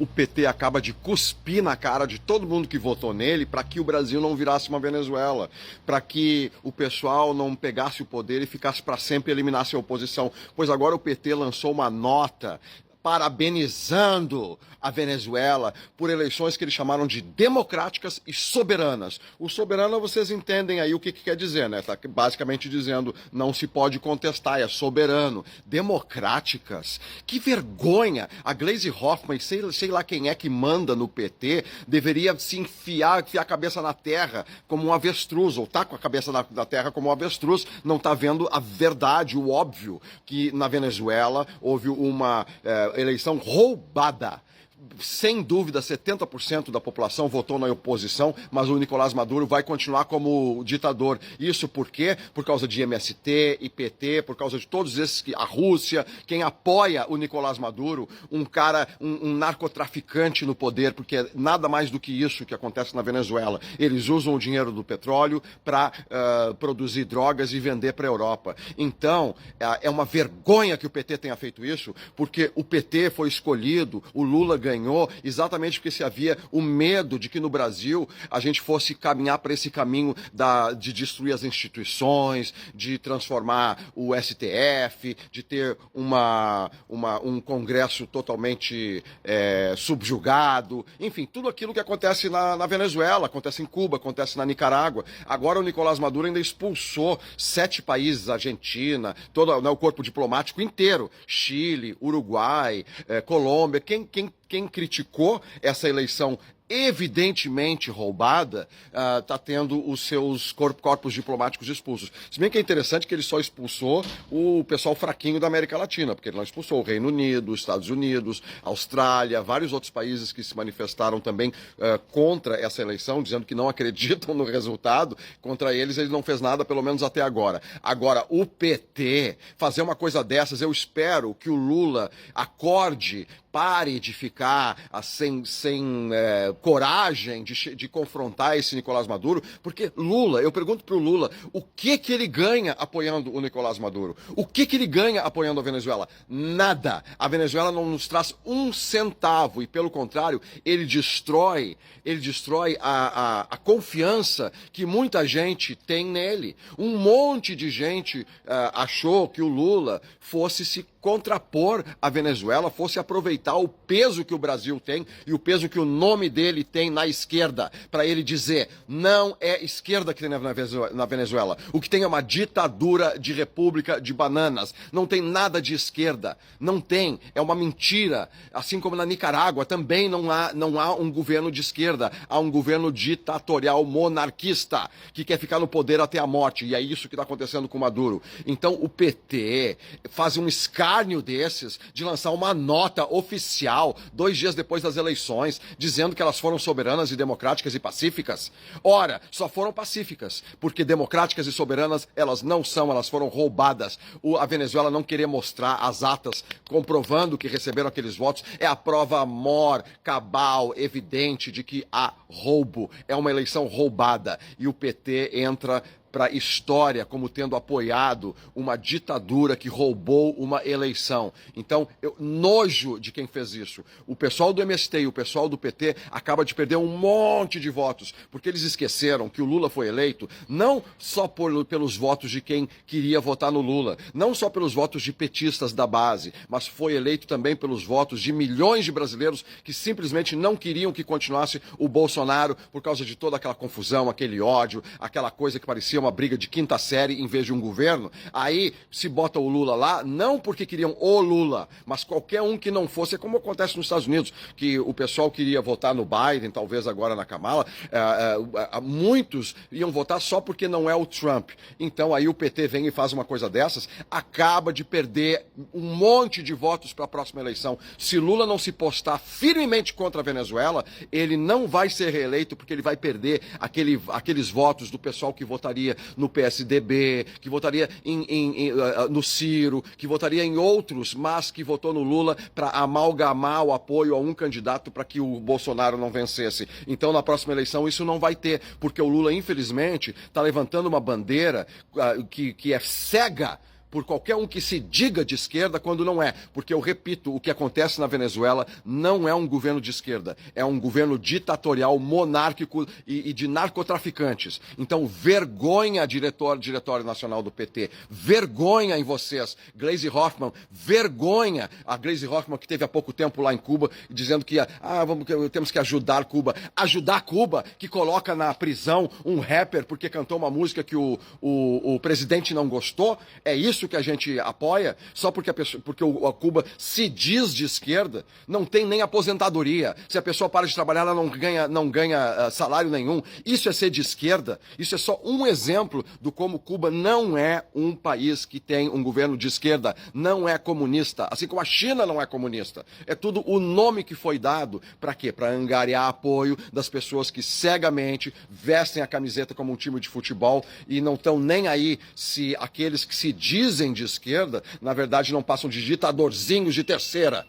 o PT acaba de cuspir na cara de todo mundo que votou nele para que o Brasil não virasse uma Venezuela, para que o pessoal não pegasse o poder e ficasse para sempre e eliminasse a oposição. Pois agora o PT lançou uma nota parabenizando a Venezuela por eleições que eles chamaram de democráticas e soberanas. O soberano, vocês entendem aí o que quer dizer, né? Tá basicamente dizendo, não se pode contestar, é soberano. Democráticas? Que vergonha! A Gleisi Hoffmann, sei lá quem é que manda no PT, deveria se enfiar a cabeça na terra como um avestruz, ou tá com a cabeça na terra como um avestruz, não tá vendo a verdade, o óbvio, que na Venezuela houve uma eleição roubada. Sem dúvida, 70% da população votou na oposição, mas o Nicolás Maduro vai continuar como ditador. Isso por quê? Por causa de MST, IPT, por causa de todos esses, a Rússia, quem apoia o Nicolás Maduro, um narcotraficante no poder, porque é nada mais do que isso que acontece na Venezuela. Eles usam o dinheiro do petróleo para produzir drogas e vender para a Europa. Então, é uma vergonha que o PT tenha feito isso, porque o PT foi escolhido, o Lula ganhou exatamente porque se havia o medo de que no Brasil a gente fosse caminhar para esse caminho de destruir as instituições, de transformar o STF, de ter um Congresso totalmente subjugado, enfim, tudo aquilo que acontece na Venezuela, acontece em Cuba, acontece na Nicarágua. Agora o Nicolás Maduro ainda expulsou 7 países, Argentina, todo o corpo diplomático inteiro, Chile, Uruguai, Colômbia, quem criticou essa eleição evidentemente roubada, está tendo os seus corpos diplomáticos expulsos. Se bem que é interessante que ele só expulsou o pessoal fraquinho da América Latina, porque ele não expulsou o Reino Unido, os Estados Unidos, Austrália, vários outros países que se manifestaram também contra essa eleição, dizendo que não acreditam no resultado. Contra eles ele não fez nada, pelo menos até agora. Agora, o PT fazer uma coisa dessas, eu espero que o Lula acorde, pare de ficar sem coragem de confrontar esse Nicolás Maduro, porque Lula, eu pergunto para o Lula, o que ele ganha apoiando o Nicolás Maduro? O que ele ganha apoiando a Venezuela? Nada. A Venezuela não nos traz um centavo e, pelo contrário, ele destrói a confiança que muita gente tem nele. Um monte de gente achou que o Lula fosse se contrapor à Venezuela, fosse aproveitar o peso que o Brasil tem e o peso que o nome dele tem na esquerda, para ele dizer, não é esquerda que tem na Venezuela. O que tem é uma ditadura de república de bananas. Não tem nada de esquerda. Não tem. É uma mentira. Assim como na Nicarágua também não há um governo de esquerda. Há um governo ditatorial monarquista que quer ficar no poder até a morte. E é isso que está acontecendo com Maduro. Então o PT faz um escárnio desses de lançar uma nota oficial 2 dias depois das eleições, dizendo que elas foram soberanas e democráticas e pacíficas. Ora, só foram pacíficas, porque democráticas e soberanas elas não são, elas foram roubadas. A Venezuela não querer mostrar as atas comprovando que receberam aqueles votos é a prova mor, cabal, evidente de que há roubo. É uma eleição roubada e o PT entra para a história como tendo apoiado uma ditadura que roubou uma eleição. Então, nojo de quem fez isso. O pessoal do MST e o pessoal do PT acaba de perder um monte de votos, porque eles esqueceram que o Lula foi eleito não só pelos votos de quem queria votar no Lula, não só pelos votos de petistas da base, mas foi eleito também pelos votos de milhões de brasileiros que simplesmente não queriam que continuasse o Bolsonaro por causa de toda aquela confusão, aquele ódio, aquela coisa que parecia uma briga de quinta série em vez de um governo. Aí se bota o Lula lá, não porque queriam o Lula, mas qualquer um que não fosse. É como acontece nos Estados Unidos, que o pessoal queria votar no Biden, talvez agora na Kamala, muitos iam votar só porque não é o Trump. Então aí o PT vem e faz uma coisa dessas, acaba de perder um monte de votos para a próxima eleição. Se Lula não se postar firmemente contra a Venezuela, ele não vai ser reeleito porque ele vai perder aqueles votos do pessoal que votaria no PSDB, que votaria no Ciro, que votaria em outros, mas que votou no Lula para amalgamar o apoio a um candidato para que o Bolsonaro não vencesse. Então, na próxima eleição, isso não vai ter, porque o Lula, infelizmente, está levantando uma bandeira que é cega por qualquer um que se diga de esquerda quando não é. Porque, eu repito, o que acontece na Venezuela não é um governo de esquerda, é um governo ditatorial, monárquico e de narcotraficantes. Então, vergonha, diretório nacional do PT, vergonha em vocês. Gleisi Hoffmann, vergonha. A Gleisi Hoffmann, que teve há pouco tempo lá em Cuba, dizendo que temos que ajudar Cuba. Ajudar Cuba, que coloca na prisão um rapper porque cantou uma música que o presidente não gostou? É isso que a gente apoia? Só porque a Cuba se diz de esquerda? Não tem nem aposentadoria. Se a pessoa para de trabalhar, ela não ganha salário nenhum. Isso é ser de esquerda? Isso é só um exemplo do como Cuba não é um país que tem um governo de esquerda, não é comunista, assim como a China não é comunista. É tudo o nome que foi dado para quê? Para angariar apoio das pessoas que cegamente vestem a camiseta como um time de futebol e não estão nem aí se aqueles que se dizem de esquerda, na verdade, não passam de ditadorzinhos de terceira.